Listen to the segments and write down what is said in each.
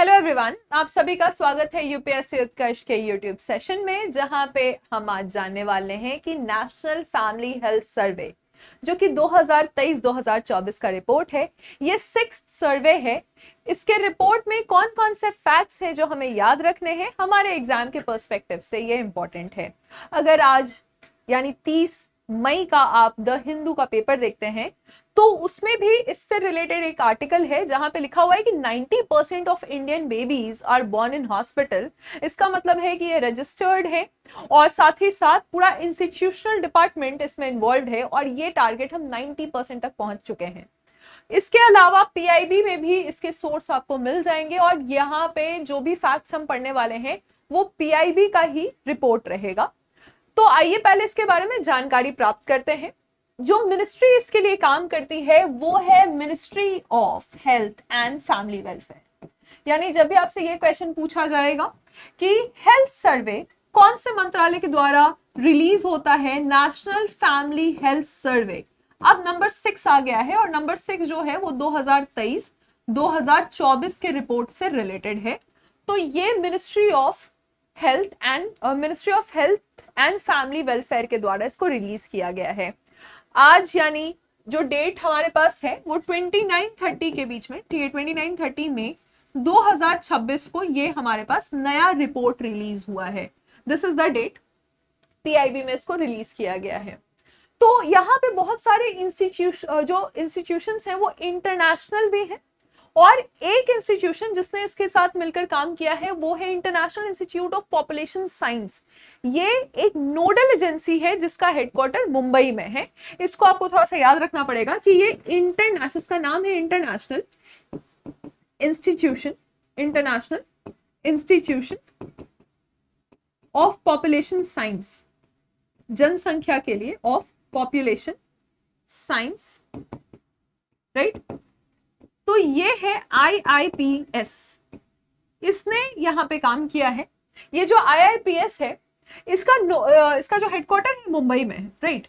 Hello everyone, आप सभी का स्वागत है यूपीएससी उत्कर्ष के यूट्यूब सेशन में, जहां पे हम आज जानने वाले हैं कि नेशनल फैमिली हेल्थ सर्वे जो कि 2023-2024 का रिपोर्ट है, ये 6th सर्वे है। इसके रिपोर्ट में कौन कौन से फैक्ट्स हैं जो हमें याद रखने हैं हमारे एग्जाम के पर्सपेक्टिव से, ये इंपॉर्टेंट है। अगर आज यानी 30 मई का आप द हिंदू का पेपर देखते हैं तो उसमें भी इससे रिलेटेड एक आर्टिकल है जहां पे लिखा हुआ है कि 90% of Indian babies are born in hospital. इसका मतलब है कि ये रजिस्टर्ड है और साथ ही साथ पूरा इंस्टीट्यूशनल डिपार्टमेंट इसमें इन्वॉल्व है और ये टारगेट हम 90% तक पहुंच चुके हैं। इसके अलावा पीआईबी में भी इसके सोर्स आपको मिल जाएंगे और यहाँ पे जो भी फैक्ट्स हम पढ़ने वाले हैं वो पीआईबी का ही रिपोर्ट रहेगा। तो आइए पहले इसके बारे में जानकारी प्राप्त करते हैं। जो मिनिस्ट्री इसके लिए काम करती है वो है ministry of health and family welfare. यानी जब भी आपसे ये क्वेश्चन पूछा जाएगा कि हेल्थ सर्वे कौन से मंत्रालय के द्वारा रिलीज होता है, नेशनल फैमिली हेल्थ सर्वे। अब नंबर 6 आ गया है और नंबर 6 जो है वो 2023-2024 के रिपोर्ट से रिलेटेड है। तो ये ministry of health and family welfare के द्वारा इसको रिलीज किया गया है। आज यानी जो डेट हमारे पास है वो 29-30 के बीच में, ठीक है, 29-30 में 2026 को ये हमारे पास नया रिपोर्ट रिलीज हुआ है। This is the date PIB में इसको रिलीज किया गया है। तो यहाँ पे बहुत सारे इंस्टीट्यूशंस हैं वो इंटरनेशनल भी हैं और एक इंस्टीट्यूशन जिसने इसके साथ मिलकर काम किया है वो है international institute of population science. ये एक नोडल एजेंसी है जिसका हेडक्वार्टर मुंबई में है। इसको आपको थोड़ा सा याद रखना पड़ेगा कि ये इंटरनेशनल, इसका नाम है international institution of population science, जनसंख्या के लिए ऑफ पॉपुलेशन साइंस, राइट। तो ये है IIPS, इसने यहां पे काम किया है। ये जो IIPS है इसका जो हेडक्वार्टर है मुंबई में है, राइट।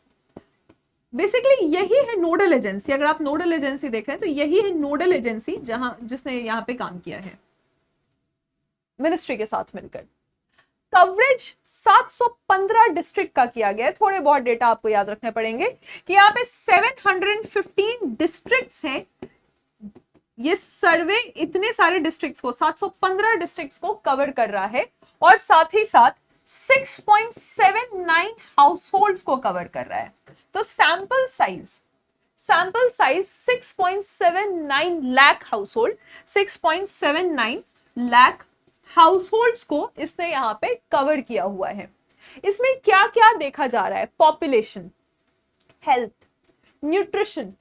बेसिकली यही है नोडल एजेंसी। अगर आप नोडल एजेंसी देख रहे हैं तो यही है नोडल एजेंसी जिसने यहां पे काम किया है मिनिस्ट्री के साथ मिलकर। कवरेज 715 डिस्ट्रिक्ट का किया गया है। थोड़े बहुत डेटा आपको याद रखने पड़ेंगे कि यहाँ पे 715 डिस्ट्रिक्ट्स हैं। ये सर्वे इतने सारे डिस्ट्रिक्ट्स को, 715 डिस्ट्रिक्ट्स को कवर कर रहा है और साथ ही साथ 6.79 हाउसहोल्ड्स को कवर कर रहा है। तो sample size 6.79 lakh household, 6.79 lakh households को इसने यहां पे कवर किया हुआ है। इसमें क्या क्या देखा जा रहा है? Population, health, nutrition,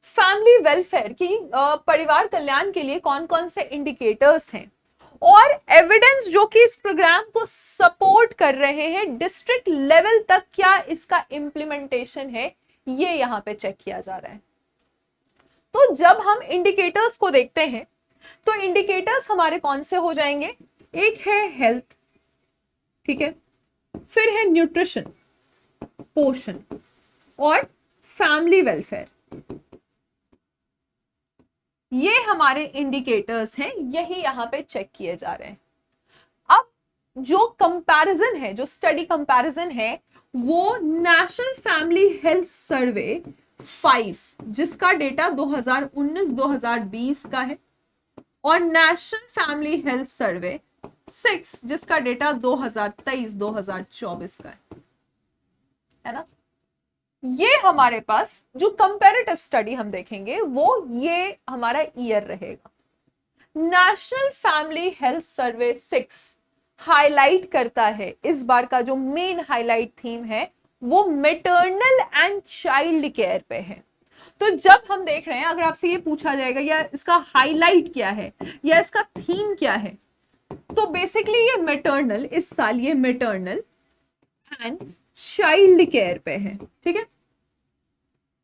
family welfare की परिवार कल्याण के लिए कौन कौन से इंडिकेटर्स हैं और एविडेंस जो कि इस प्रोग्राम को सपोर्ट कर रहे हैं, डिस्ट्रिक्ट लेवल तक क्या इसका इंप्लीमेंटेशन है, ये यहां पे चेक किया जा रहा है। तो जब हम इंडिकेटर्स को देखते हैं तो इंडिकेटर्स हमारे कौन से हो जाएंगे? एक है हेल्थ, ठीक है, फिर है न्यूट्रिशन, पोषण और फैमिली वेलफेयर। ये हमारे इंडिकेटर्स हैं, यही यहां पे चेक किए जा रहे हैं। अब जो कंपैरिजन है, जो स्टडी कंपैरिजन है, वो नेशनल फैमिली हेल्थ सर्वे 5 जिसका डेटा 2019-2020 का है और नेशनल फैमिली हेल्थ सर्वे 6 जिसका डेटा 2023-2024 का है ना। ये हमारे पास जो कंपैरेटिव स्टडी हम देखेंगे वो ये हमारा ईयर रहेगा। नेशनल फैमिली हेल्थ सर्वे 6 हाईलाइट करता है, इस बार का जो मेन हाईलाइट थीम है वो मैटरनल एंड चाइल्ड केयर पे है। तो जब हम देख रहे हैं, अगर आपसे ये पूछा जाएगा या इसका हाईलाइट क्या है या इसका थीम क्या है, तो बेसिकली ये मैटरनल, इस साल ये मैटरनल एंड चाइल्ड केयर पे है, ठीक है।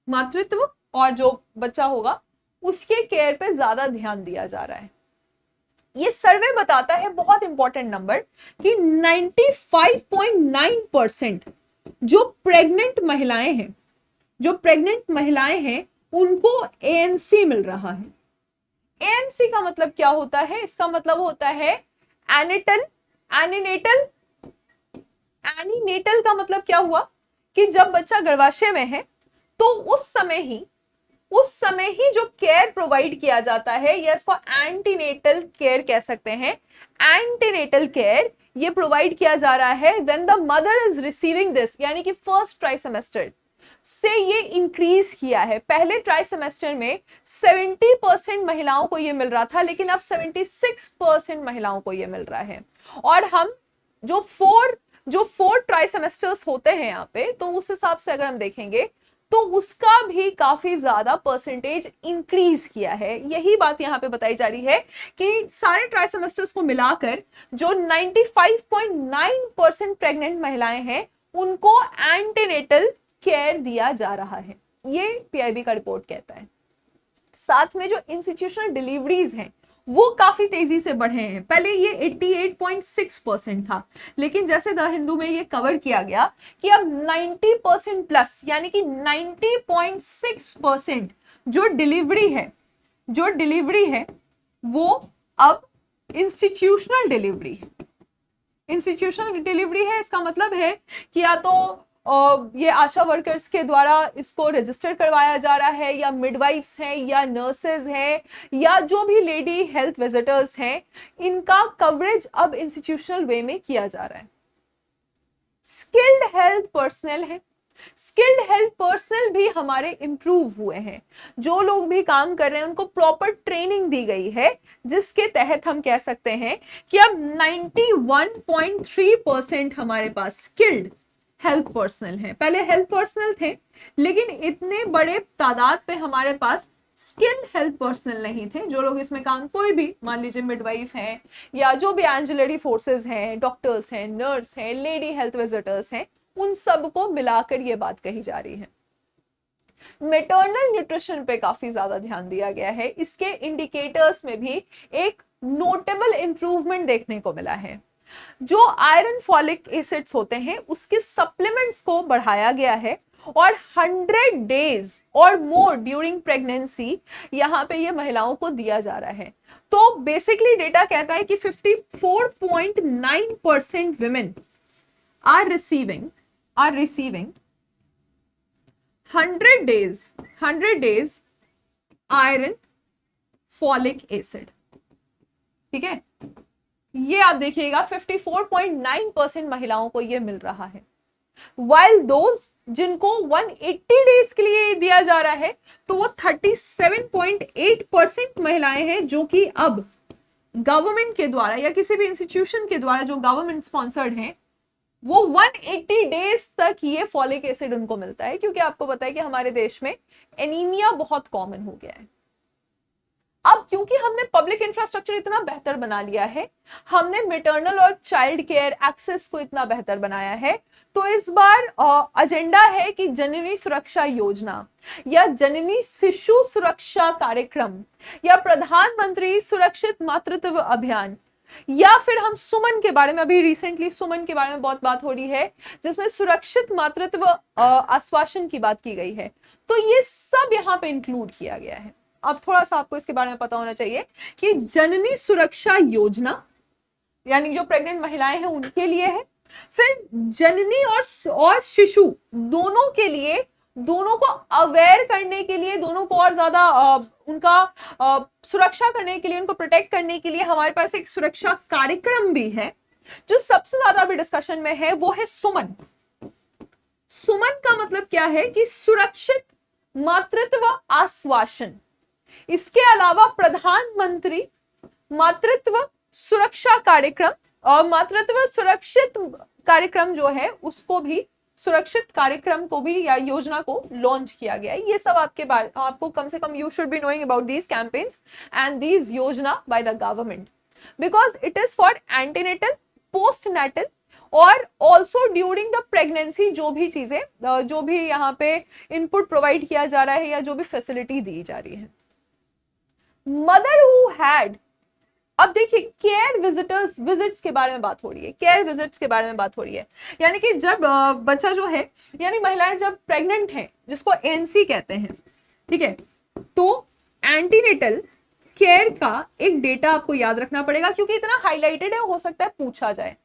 मातृत्व और जो बच्चा होगा उसके केयर पे ज्यादा ध्यान दिया जा रहा है। ये सर्वे बताता है, बहुत इंपॉर्टेंट नंबर, कि 95.9% जो प्रेग्नेंट महिलाएं हैं उनको ANC मिल रहा है। एएनसी का मतलब क्या होता है? इसका मतलब होता है एनिटल, एनिनेटल। एनीनेटल का मतलब क्या हुआ कि जब बच्चा गर्भाशय में है तो उस समय ही जो केयर प्रोवाइड किया जाता है, या इसको एंटीनेटल केयर कह सकते हैं। एंटीनेटल केयर ये प्रोवाइड किया जा रहा है when the mother is receiving this, यानी कि फर्स्ट ट्राइसेमेस्टर से ये इंक्रीज किया है। पहले ट्राइसेमेस्टर में 70% महिलाओं को ये मिल रहा था, लेकिन अब 76% महिलाओं को ये मिल रहा है। और हम जो फोर ट्राइसेमेस्टर्स होते हैं यहाँ पे, तो उस हिसाब से अगर हम देखेंगे तो उसका भी काफी ज्यादा परसेंटेज इंक्रीज किया है। यही बात यहाँ पे बताई जा रही है कि सारे ट्राइसेमेस्टर्स को मिलाकर जो 95.9% प्रेग्नेंट महिलाएं हैं उनको एंटीनेटल केयर दिया जा रहा है, ये पीआईबी का रिपोर्ट कहता है। साथ में जो इंस्टीट्यूशनल डिलीवरीज हैं वो काफी तेजी से बढ़े हैं। पहले ये 88.6% था, लेकिन जैसे द हिंदू में ये कवर किया गया कि अब 90% प्लस, यानी कि 90.6% जो डिलीवरी है वो अब इंस्टीट्यूशनल डिलीवरी है। इसका मतलब है कि या तो ये आशा वर्कर्स के द्वारा इसको रजिस्टर करवाया जा रहा है, या मिडवाइफ्स हैं, या नर्सेज हैं, या जो भी लेडी हेल्थ विजिटर्स हैं, इनका कवरेज अब इंस्टीट्यूशनल वे में किया जा रहा है। स्किल्ड हेल्थ पर्सनल है, स्किल्ड हेल्थ पर्सनल भी हमारे इंप्रूव हुए हैं। जो लोग भी काम कर रहे हैं उनको प्रॉपर ट्रेनिंग दी गई है, जिसके तहत हम कह सकते हैं कि अब 91.3% हमारे पास स्किल्ड हेल्थ पर्सनल है। पहले हेल्थ पर्सनल थे, लेकिन इतने बड़े तादाद पे हमारे पास स्किल्ड हेल्थ पर्सनल नहीं थे। जो लोग इसमें काम, कोई भी मान लीजिए मिडवाइफ हैं, या जो भी एंजिलरी फोर्सेस हैं, डॉक्टर्स हैं, नर्स हैं, लेडी हेल्थ विजिटर्स हैं, उन सबको मिलाकर ये बात कही जा रही है। मैटरनल न्यूट्रिशन पे काफी ज्यादा ध्यान दिया गया है। इसके इंडिकेटर्स में भी एक नोटेबल इंप्रूवमेंट देखने को मिला है। जो आयरन फॉलिक एसिड्स होते हैं उसके सप्लीमेंट्स को बढ़ाया गया है, और 100 डेज और मोर ड्यूरिंग प्रेगनेंसी यहाँ पे ये महिलाओं को दिया जा रहा है। तो बेसिकली डेटा कहता है कि 54.9% women are receiving 100 days iron folic acid. ठीक है, ये आप देखिएगा 54.9% महिलाओं को ये मिल रहा है। वाइल दोज जिनको 180 डेज के लिए दिया जा रहा है, तो वो 37.8% महिलाएं हैं जो कि अब गवर्नमेंट के द्वारा या किसी भी इंस्टीट्यूशन के द्वारा जो गवर्नमेंट स्पॉन्सर्ड हैं, वो 180 डेज तक ये फॉलिक एसिड उनको मिलता है। क्योंकि आपको पता है कि हमारे देश में एनीमिया बहुत कॉमन हो गया है। अब क्योंकि हमने पब्लिक इंफ्रास्ट्रक्चर इतना बेहतर बना लिया है, हमने मैटरनल और चाइल्ड केयर एक्सेस को इतना बेहतर बनाया है, तो इस बार एजेंडा है कि जननी सुरक्षा योजना या जननी शिशु सुरक्षा कार्यक्रम या प्रधानमंत्री सुरक्षित मातृत्व अभियान, या फिर हम सुमन के बारे में, अभी रिसेंटली सुमन के बारे में बहुत बात हो रही है, जिसमें सुरक्षित मातृत्व आश्वासन की बात की गई है, तो ये सब यहाँ पे इंक्लूड किया गया है। अब थोड़ा सा आपको इसके बारे में पता होना चाहिए कि जननी सुरक्षा योजना यानी जो प्रेग्नेंट महिलाएं हैं उनके लिए है, फिर जननी और शिशु दोनों के लिए, दोनों को अवेयर करने के लिए, दोनों को और ज्यादा उनका सुरक्षा करने के लिए, उनको प्रोटेक्ट करने के लिए हमारे पास एक सुरक्षा कार्यक्रम भी है। जो सबसे ज्यादा अभी डिस्कशन में है वो है सुमन। सुमन का मतलब क्या है कि सुरक्षित मातृत्व आश्वासन। इसके अलावा प्रधानमंत्री मातृत्व सुरक्षा कार्यक्रम और मातृत्व सुरक्षित कार्यक्रम जो है उसको भी, सुरक्षित कार्यक्रम को भी या योजना को लॉन्च किया गया है। ये सब आपको कम से कम you should be knowing about these campaigns and these yojana by the government, because it is for antenatal, postnatal और ऑल्सो ड्यूरिंग द प्रेगनेंसी। जो भी चीजें, जो भी यहाँ पे इनपुट प्रोवाइड किया जा रहा है या जो भी फैसिलिटी दी जा रही है। मदर हु हैड, अब देखिए केयर विजिट्स के बारे में बात हो रही है, केयर विजिट्स के बारे में बात हो रही है, यानी कि जब बच्चा जो है, यानी महिलाएं जब प्रेग्नेंट हैं, जिसको एएनसी कहते हैं, ठीक है, तो एंटीनेटल केयर का एक डेटा आपको याद रखना पड़ेगा क्योंकि इतना हाईलाइटेड है, हो सकता है पूछा जाए।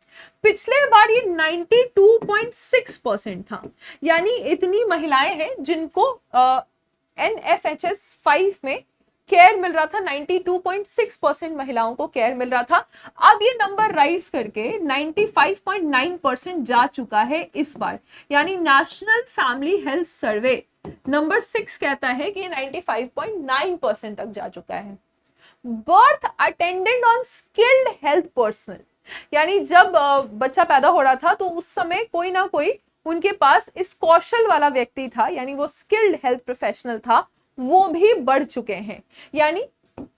पिछले बार ये 92.6% था, यानी इतनी महिलाएं हैं जिनको NFHS 5 में केयर मिल रहा था। 92.6% महिलाओं को केयर मिल रहा था। अब ये नंबर राइज करके 95.9% जा चुका है इस बार, यानी national family health survey number 6 कहता है कि 95.9% तक जा चुका है। Birth attendant on skilled health personnel, यानी जब बच्चा पैदा हो रहा था तो उस समय कोई ना कोई उनके पास इस कौशल वाला व्यक्ति था, यानी वो स्किल्ड हेल्थ प्रोफेशनल था, वो भी बढ़ चुके हैं। यानी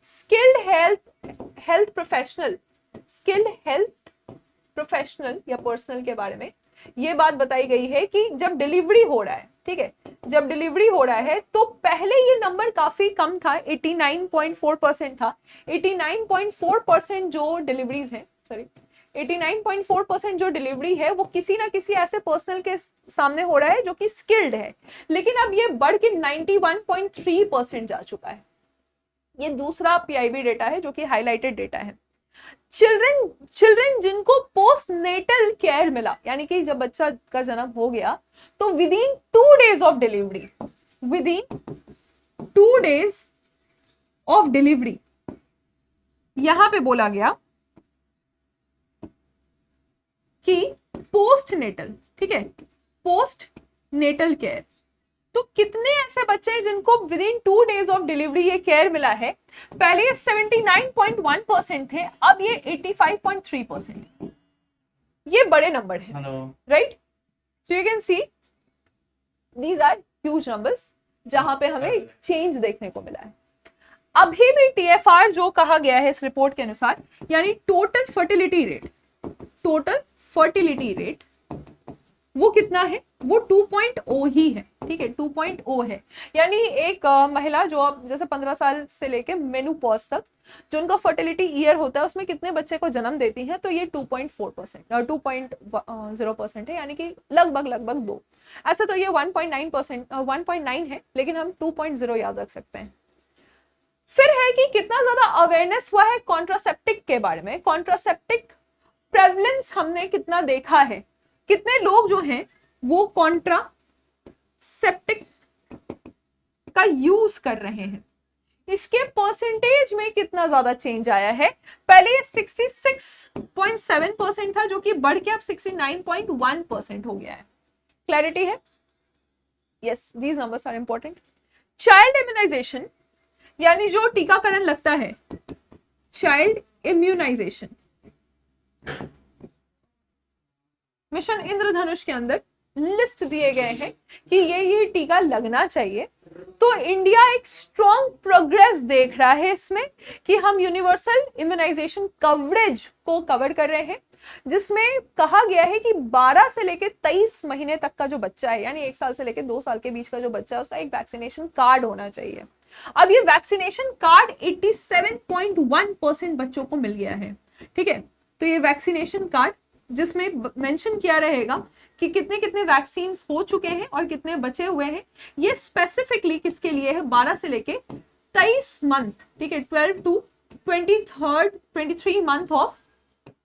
स्किल्ड हेल्थ प्रोफेशनल या पर्सनल के बारे में ये बात बताई गई है कि जब डिलीवरी हो रहा है, ठीक है, जब डिलीवरी हो रहा है तो पहले ये नंबर काफी कम था, 89.4% था। 89.4% जो डिलीवरीज है, सॉरी 89.4% जो डिलीवरी है वो किसी ना किसी ऐसे पर्सनल के सामने हो रहा है जो कि स्किल्ड है, लेकिन अब ये बढ़ के 91.3% जा चुका है। ये दूसरा PIB डेटा है जो कि हाईलाइटेड डेटा है। चिल्ड्रन जिनको पोस्ट नेटल केयर मिला, यानी कि जब बच्चा का जन्म हो गया तो with in 2 days of delivery, यहां पे बोला गया कि पोस्ट नेटल, ठीक है, पोस्ट नेटल केयर। तो कितने ऐसे बच्चे हैं जिनको with in 2 days of delivery ये केयर मिला है? पहले ये 79.1% थे, अब ये 85.3%। ये बड़े नंबर है, right? So you can see these are huge numbers जहां पे हमें चेंज देखने को मिला है। अभी भी TFR जो कहा गया है इस रिपोर्ट के अनुसार, यानी टोटल फर्टिलिटी रेट वो कितना है? वो 2.0 ही है, ठीक है, 2.0 है। यानी एक महिला जो अब जैसे 15 साल से लेके मेनोपॉज तक जो उनका फर्टिलिटी ईयर होता है उसमें कितने बच्चे को जन्म देती है, तो ये 2.0% है, यानी कि लगभग 2। ऐसे तो ये 1.9 है, लेकिन हम 2.0 याद रख सकते हैं। फिर है कि कितना ज्यादा अवेयरनेस हुआ है कॉन्ट्रासेप्टिक के बारे में। कॉन्ट्रासेप्टिक प्रेवलेंस हमने कितना देखा है, कितने लोग जो हैं वो कॉन्ट्रासेप्टिक का यूज कर रहे हैं, इसके परसेंटेज में कितना ज्यादा चेंज आया है। पहले ये 66.7% था जो कि बढ़ के अब 69.1% हो गया है। क्लैरिटी है? Yes, these numbers are important. Child immunization, यानी जो टीकाकरण लगता है, चाइल्ड इम्यूनाइजेशन, मिशन इंद्रधनुष के अंदर लिस्ट दिए गए हैं कि ये टीका लगना चाहिए। तो इंडिया एक स्ट्रॉन्ग प्रोग्रेस देख रहा है इसमें कि हम यूनिवर्सल इम्यूनाइजेशन कवरेज को कवर कर रहे हैं, जिसमें कहा गया है कि 12 से लेकर 23 महीने तक का जो बच्चा है, यानी 1 साल से लेकर 2 साल के बीच का जो बच्चा है, उसका एक वैक्सीनेशन कार्ड होना चाहिए। अब ये वैक्सीनेशन कार्ड 87.1% बच्चों को मिल गया है, ठीक है। तो ये वैक्सीनेशन कार्ड जिसमें मेंशन किया रहेगा कि कितने कितने वैक्सीन हो चुके हैं और कितने बचे हुए हैं। ये स्पेसिफिकली किसके लिए है? 12 से लेके 23 मंथ, ठीक है, 12 to 23 मंथ ऑफ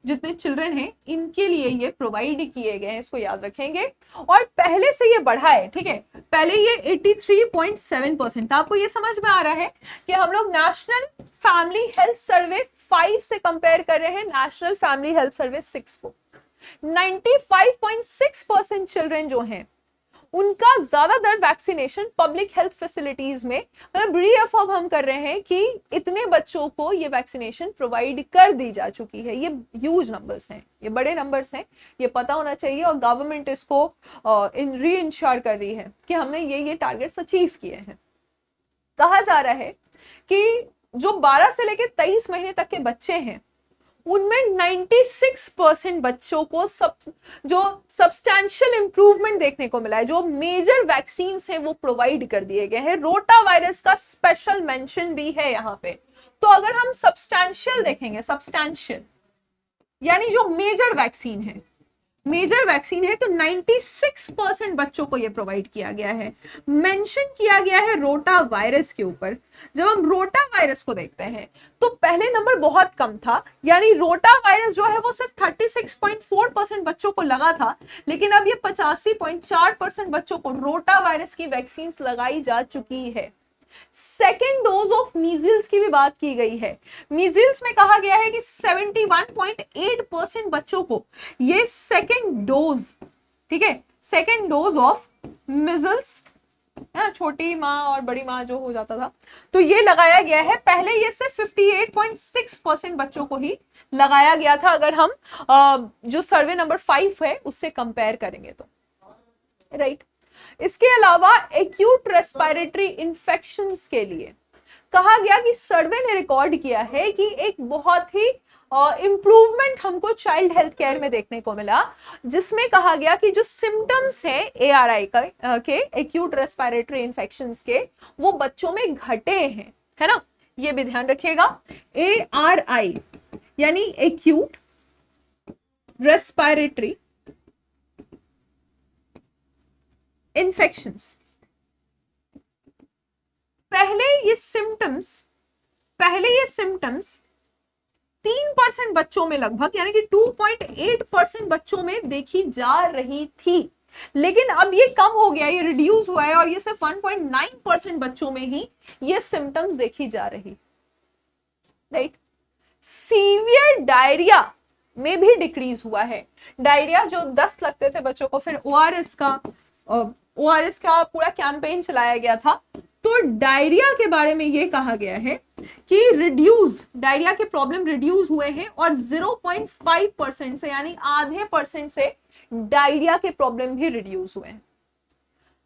जितने चिल्ड्रन हैं, इनके लिए ये प्रोवाइड किए गए हैं, इसको याद रखेंगे। और पहले से ये बढ़ा है, ठीक है, पहले ये 83.7% था। आपको ये समझ में आ रहा है कि हम लोग नेशनल फैमिली हेल्थ सर्वे 5 से कंपेयर कर रहे हैं नेशनल फैमिली हेल्थ सर्वे 6 को। 95.6% चिल्ड्रन जो हैं उनका ज्यादातर वैक्सीनेशन पब्लिक हेल्थ फैसिलिटीज में, मतलब रीअफर्म हम कर रहे हैं कि इतने बच्चों को ये वैक्सीनेशन प्रोवाइड कर दी जा चुकी है। ये ह्यूज नंबर्स हैं, ये बड़े नंबर्स हैं, ये पता होना चाहिए। और गवर्नमेंट इसको री इंश्योर कर रही है कि हमने ये टारगेट्स अचीव किए हैं। कहा जा रहा है कि जो 12 से लेकर 23 महीने तक के बच्चे हैं उनमें 96% बच्चों को जो सब्सटैंशियल इंप्रूवमेंट देखने को मिला है। जो मेजर वैक्सीन हैं वो प्रोवाइड कर दिए गए हैं। रोटा वायरस का स्पेशल मेंशन भी है यहाँ पे। तो अगर हम सब्सटैंशियल देखेंगे, सब्सटैंशियल यानी जो मेजर वैक्सीन है, मेजर वैक्सीन है तो 96% बच्चों को ये प्रोवाइड किया गया है। मेंशन किया गया है रोटा वायरस के ऊपर। जब हम रोटा वायरस को देखते हैं तो पहले नंबर बहुत कम था, यानी रोटा वायरस जो है वो सिर्फ 36.4% बच्चों को लगा था, लेकिन अब ये 85.4% बच्चों को रोटा वायरस की वैक्सीन लगाई जा चुकी है। सेकेंड डोज ऑफ मीजल्स की भी बात की गई है। मीजल्स में कहा गया है कि 71.8% बच्चों को ये सेकेंड डोज, ठीक है, सेकेंड डोज ऑफ मिजल्स, छोटी माँ और बड़ी माँ जो हो जाता था, तो ये लगाया गया है। पहले ये सिर्फ 58.6% बच्चों को ही लगाया गया था, अगर हम जो सर्वे नंबर 5 है उससे कंपेयर करेंगे तो, राइट। इसके अलावा एक्यूट रेस्पिरेटरी इंफेक्शंस के लिए कहा गया कि सर्वे ने रिकॉर्ड किया है कि एक बहुत ही इम्प्रूवमेंट हमको चाइल्ड हेल्थ केयर में देखने को मिला, जिसमें कहा गया कि जो सिम्टम्स हैं ARI के एक्यूट रेस्पिरेटरी इंफेक्शंस के, वो बच्चों में घटे हैं, है ना, ये भी ध्यान रखिएगा। ARI यानी एक्यूट रेस्पिरेटरी इन्फेक्शंस, पहले ये सिम्टम्स 3% बच्चों में लगभग, यानी कि 2.8% बच्चों में देखी जा रही थी, लेकिन अब ये कम हो गया, ये रिड्यूस हुआ है और ये सिर्फ 1.9% बच्चों में ही ये सिम्टम्स देखी जा रही, राइट। सीवियर डायरिया में भी डिक्रीज हुआ है। डायरिया जो 10 लगते थे बच्चों को, फिर ORS का पूरा कैंपेन चलाया गया था, तो डायरिया के बारे में ये कहा गया है कि डायरिया के प्रॉब्लम रिड्यूस हुए हैं और 0.5% से, यानी आधे % से डायरिया के प्रॉब्लम भी रिड्यूस हुए हैं।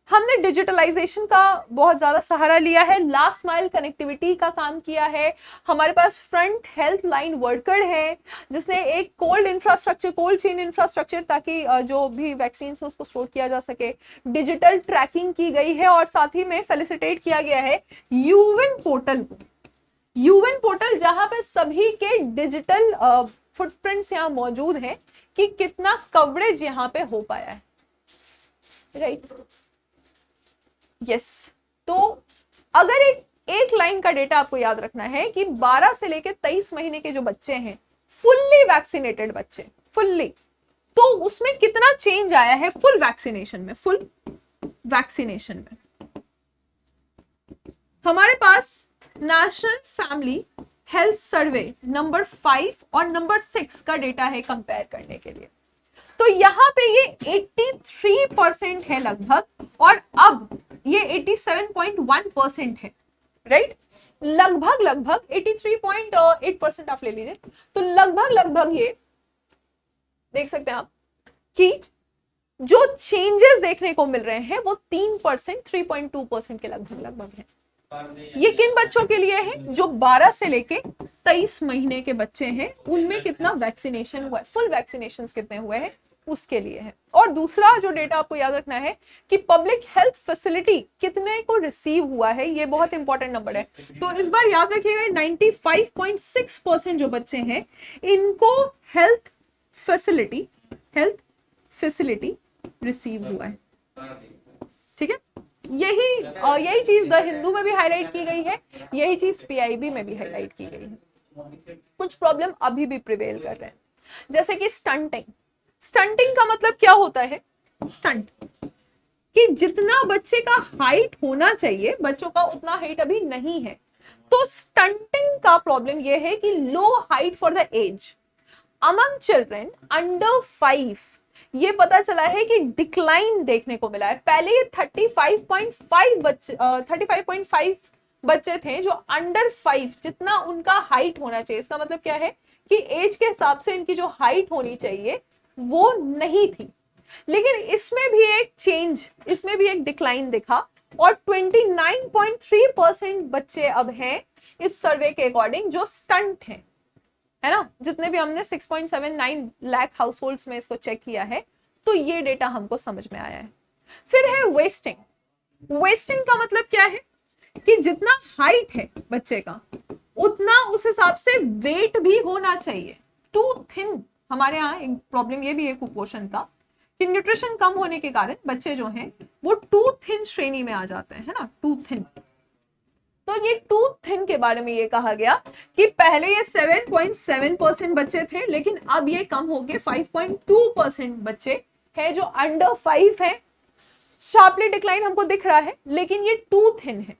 हमने डिजिटलाइजेशन का बहुत ज्यादा सहारा लिया है, लास्ट माइल कनेक्टिविटी का काम किया है। हमारे पास फ्रंट हेल्थ लाइन वर्कर है जिसने एक कोल्ड चेन इंफ्रास्ट्रक्चर, ताकि जो भी वैक्सीन है उसको स्टोर किया जा सके, डिजिटल ट्रैकिंग की गई है और साथ ही में फेलिसिटेट किया गया है यूविन पोर्टल को। यूविन पोर्टल जहां पे सभी के डिजिटल फुटप्रिंट्स यहाँ मौजूद हैं कि कितना कवरेज यहाँ पे हो पाया है, राइट। यस, तो अगर एक लाइन का डेटा आपको याद रखना है कि 12 से लेकर 23 महीने के जो बच्चे हैं, फुल्ली वैक्सीनेटेड बच्चे, फुल्ली, तो उसमें कितना चेंज आया है फुल वैक्सीनेशन में। हमारे पास national family health survey number 5 और नंबर 6 का डेटा है कंपेयर करने के लिए। तो यहां पे ये 83% है लगभग, और अब ये 87.1% है, राइट। लगभग 83.8% आप ले लीजिए, तो लगभग ये देख सकते हैं आप कि जो चेंजेस देखने को मिल रहे हैं वो 3%, 3.2% के लगभग है। ये किन बच्चों के लिए है? जो 12 से लेके 23 महीने के बच्चे हैं, उनमें कितना वैक्सीनेशन हुआ है, फुल वैक्सीनेशन कितने हुए हैं उसके लिए है। और दूसरा जो डेटा आपको याद रखना है कि पब्लिक हेल्थ फैसिलिटी कितने को रिसीव हुआ है, ये बहुत इंपॉर्टेंट नंबर है। तो इस बार याद रखिएगा 95.6% जो बच्चे हैं इनको हेल्थ फैसिलिटी रिसीव हुआ है, ठीक है। यही चीज द हिंदू में भी हाईलाइट की गई है, यही चीज PIB में भी हाईलाइट की गई है। कुछ प्रॉब्लम अभी भी प्रिवेल कर रहे हैं, जैसे कि स्टंटिंग का मतलब क्या होता है? स्टंट कि जितना बच्चे का हाइट होना चाहिए, बच्चों का उतना हाइट अभी नहीं है, तो स्टंटिंग का प्रॉब्लम यह है कि low height for the age among children under 5, ये पता चला है कि डिक्लाइन देखने को मिला है। पहले ये 35.5 बच्चे थे जो अंडर 5, जितना उनका हाइट होना चाहिए, इसका मतलब क्या है कि एज के हिसाब से इनकी जो हाइट होनी चाहिए वो नहीं थी, लेकिन इसमें भी एक चेंज, इसमें भी एक डिक्लाइन दिखा, और 29.3% बच्चे अब हैं इस सर्वे के अकॉर्डिंग जो स्टंट हैं, है ना। जितने भी हमने 6.79 लाख हाउसहोल्ड्स में इसको चेक किया है, तो ये डेटा हमको समझ में आया है। फिर है वेस्टिंग का मतलब क्या है कि जितना हाइट है बच्चे का, उतना उस हिसाब से वेट भी होना चाहिए। टू थिन हमारे यहाँ एक प्रॉब्लम ये भी है कुपोषण का कि न्यूट्रिशन कम होने के कारण बच्चे जो हैं वो टू थिन श्रेणी में आ जाते हैं, है ना, टू थिन। तो ये टू थिन के बारे में ये कहा गया कि पहले ये 7.7% बच्चे थे, लेकिन अब ये कम हो गए 5.2% बच्चे हैं जो अंडर 5 है। शार्पली डिक्लाइन हमको दिख रहा है, लेकिन ये टू थिन है।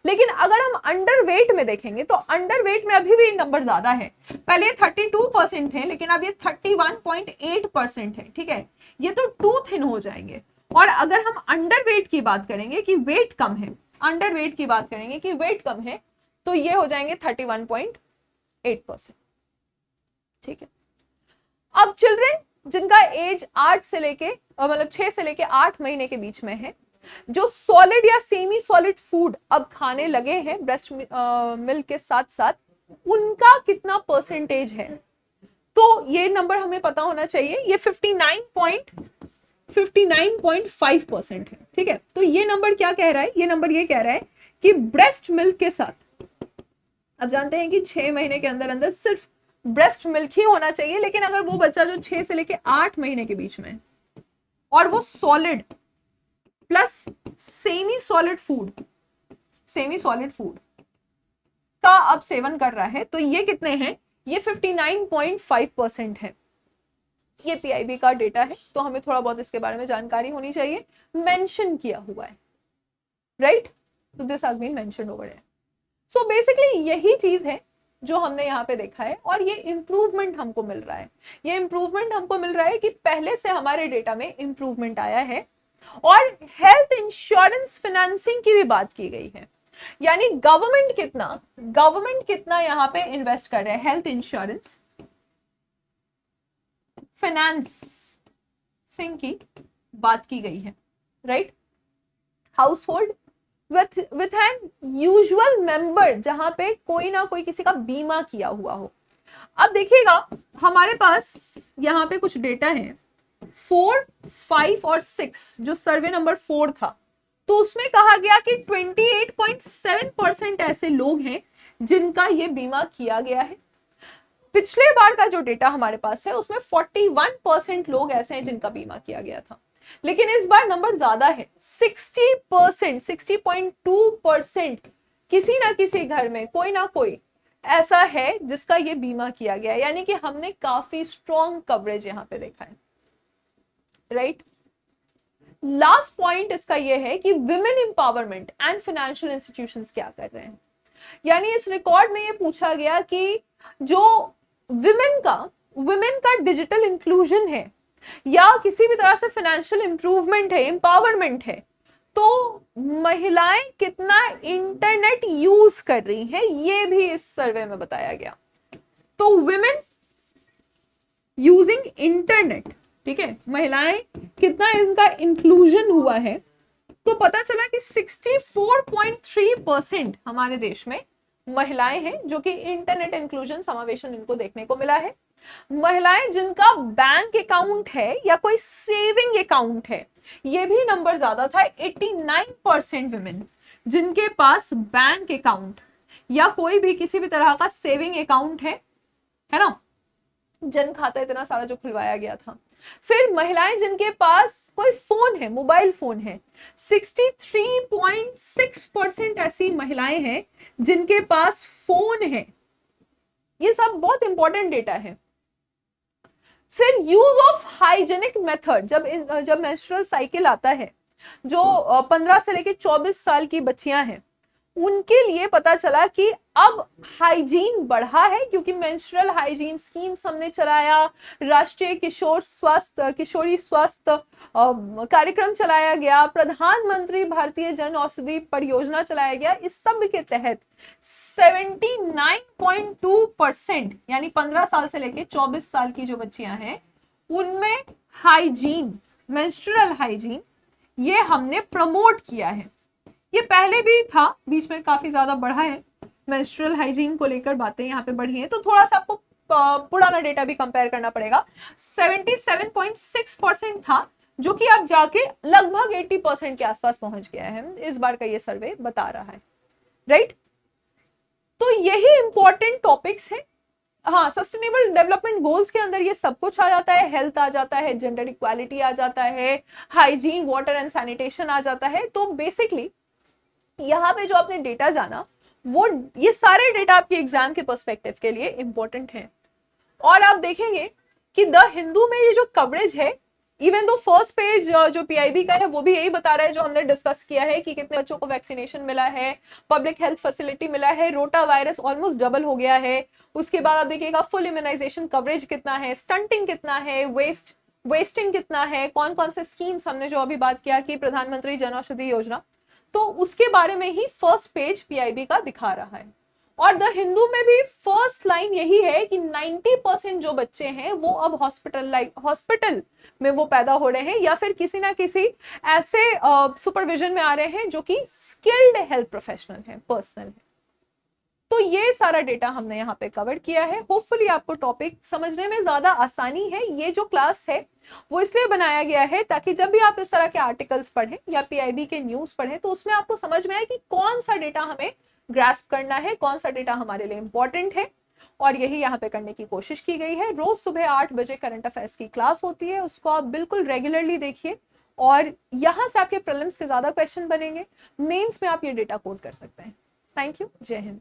लेकिन अगर हम अंडर वेट में देखेंगे तो अंडर वेट में अभी भी नंबर ज्यादा है। पहले 32% थे, लेकिन अब ये 31.8% है। ठीक है, ये तो टू थिन हो जाएंगे। और अगर हम अंडर वेट की बात करेंगे कि वेट कम है, अंडर वेट की बात करेंगे कि वेट कम है, तो ये हो जाएंगे 31.8%। ठीक है, अब चिल्ड्रन जिनका एज 8 से लेके मतलब 6 से लेके 8 महीने के बीच में है, जो सॉलिड या सेमी सॉलिड फूड अब खाने लगे हैं ब्रेस्ट मिल्क के साथ साथ, उनका कितना परसेंटेज है, तो ये नंबर हमें पता होना चाहिए। ये 59.5% है। ठीक है, तो ये नंबर क्या कह रहा है, ये नंबर ये कह रहा है कि ब्रेस्ट मिल्क के साथ, अब जानते हैं कि 6 महीने के अंदर अंदर सिर्फ ब्रेस्ट मिल्क ही होना चाहिए, लेकिन अगर वो बच्चा जो 6 से लेके 8 महीने के बीच में और वो solid plus semi solid food का अब सेवन कर रहा है, तो ये कितने हैं, ये 59.5% है। ये पीआईबी का डेटा है, तो हमें थोड़ा बहुत इसके बारे में जानकारी होनी चाहिए, मेंशन किया हुआ है, राइट। तो this has been mentioned over here. So basically यही चीज है जो हमने यहाँ पे देखा है, और ये इंप्रूवमेंट हमको मिल रहा है। ये इंप्रूवमेंट हमको मिल रहा है कि पहले से हमारे डेटा में इंप्रूवमेंट आया है। और हेल्थ इंश्योरेंस फाइनेंसिंग की भी बात की गई है, यानी गवर्नमेंट कितना यहाँ पे इन्वेस्ट कर रहा है, हेल्थ इंश्योरेंस फाइनेंसिंग की बात की गई है, right. Household with an usual member, जहां पे कोई ना कोई किसी का बीमा किया हुआ हो। अब देखिएगा हमारे पास यहाँ पे कुछ डेटा है 4, 5 और 6, जो सर्वे नंबर 4 था, तो उसमें कहा गया कि 28.7% ऐसे लोग हैं जिनका ये बीमा किया गया है। पिछले बार का जो डेटा हमारे पास है उसमें 41% लोग ऐसे हैं जिनका बीमा किया गया था, लेकिन इस बार नंबर ज्यादा है, 60%, 60.2% किसी ना किसी घर में कोई ना कोई ऐसा है जिसका ये बीमा किया गया है, यानी कि हमने काफी स्ट्रॉन्ग कवरेज यहाँ पे देखा है, राइट। लास्ट पॉइंट इसका ये है कि women empowerment and financial institutions क्या कर रहे हैं। यानी इस रिकॉर्ड में ये पूछा गया कि जो विमेन का डिजिटल इंक्लूजन है या किसी भी तरह से फाइनेंशियल इंप्रूवमेंट है, एम्पावरमेंट है, तो महिलाएं कितना इंटरनेट यूज कर रही हैं, ये भी इस सर्वे में बताया गया। तो विमेन यूजिंग इंटरनेट, ठीक है, महिलाएं कितना इनका इंक्लूजन हुआ है, तो पता चला कि 64.3% हमारे देश में महिलाएं हैं जो कि इंटरनेट इंक्लूजन, समावेशन इनको देखने को मिला है। महिलाएं जिनका बैंक अकाउंट है या कोई सेविंग अकाउंट है, ये भी नंबर ज्यादा था, 89% विमेन जिनके पास बैंक अकाउंट या कोई भी किसी भी तरह का सेविंग अकाउंट है ना, जन खाता इतना सारा जो खुलवाया गया था। फिर महिलाएं जिनके पास कोई फोन है, मोबाइल फोन है, 63.6% ऐसी महिलाएं हैं जिनके पास फोन है। ये सब बहुत इंपॉर्टेंट डेटा है। फिर यूज ऑफ हाइजेनिक मेथड, जब मेंस्ट्रुअल साइकिल आता है, जो 15 से लेके 24 साल की बच्चियां हैं, उनके लिए पता चला कि अब हाइजीन बढ़ा है, क्योंकि मेंस्ट्रुअल हाइजीन स्कीम्स हमने चलाया, राष्ट्रीय किशोरी स्वास्थ्य कार्यक्रम चलाया गया, प्रधानमंत्री भारतीय जन औषधि परियोजना चलाया गया। इस सब के तहत 79.2% यानी 15 साल से लेके 24 साल की जो बच्चियां हैं, उनमें हाइजीन, मेंस्ट्रुअल हाइजीन, ये हमने प्रमोट किया है। ये पहले भी था, बीच में काफी ज्यादा बढ़ा है, मेंस्ट्रुअल हाइजीन को लेकर बातें यहाँ पे बढ़ी हैं, तो थोड़ा सा आपको पुराना डेटा भी कंपेयर करना पड़ेगा। 77.6% था, जो कि अब जाके लगभग 80% के आसपास पहुंच गया है, इस बार का ये सर्वे बता रहा है, राइट। तो यही इंपॉर्टेंट टॉपिक्स है हाँ, सस्टेनेबल डेवलपमेंट गोल्स के अंदर ये सब कुछ आ जाता है, हेल्थ आ जाता है, जेंडर इक्वालिटी आ जाता है, हाइजीन, वाटर एंड सैनिटेशन आ जाता है। तो बेसिकली यहाँ पे जो आपने डेटा जाना, वो ये सारे डेटा आपके एग्जाम के पर्सपेक्टिव के लिए इंपॉर्टेंट है। और आप देखेंगे कि द हिंदू में ये जो कवरेज है, इवन दो फर्स्ट पेज जो पीआईबी का है वो भी यही बता रहा है जो हमने डिस्कस किया है कि कितने बच्चों को वैक्सीनेशन मिला है, पब्लिक हेल्थ फैसिलिटी मिला है, रोटा वायरस ऑलमोस्ट डबल हो गया है। उसके बाद आप देखिएगा फुल इम्यूनाइजेशन कवरेज कितना है, स्टंटिंग कितना है, वेस्टिंग कितना है, कौन कौन से स्कीम्स, हमने जो अभी बात किया कि प्रधानमंत्री जन औषधि योजना, तो उसके बारे में ही फर्स्ट पेज पीआईबी का दिखा रहा है। और द हिंदू में भी फर्स्ट लाइन यही है कि 90% जो बच्चे हैं वो अब हॉस्पिटल में वो पैदा हो रहे हैं या फिर किसी ना किसी ऐसे सुपरविजन में आ रहे हैं जो कि स्किल्ड हेल्थ प्रोफेशनल है, पर्सनल है। तो ये सारा डेटा हमने यहाँ पे कवर किया है। होपफुली आपको टॉपिक समझने में ज्यादा आसानी है। ये जो क्लास है वो इसलिए बनाया गया है ताकि जब भी आप इस तरह के आर्टिकल्स पढ़ें या पीआईबी के न्यूज पढ़ें तो उसमें आपको समझ में आए कि कौन सा डेटा हमें ग्रास्प करना है, कौन सा डेटा हमारे लिए इंपॉर्टेंट है। और यही यहाँ पे करने की कोशिश की गई है। रोज सुबह 8 बजे करंट अफेयर्स की क्लास होती है, उसको आप बिल्कुल रेगुलरली देखिए और यहाँ से आपके प्रीलिम्स के ज्यादा क्वेश्चन बनेंगे, मेंस में आप ये डेटा कोड कर सकते हैं। थैंक यू, जय हिंद।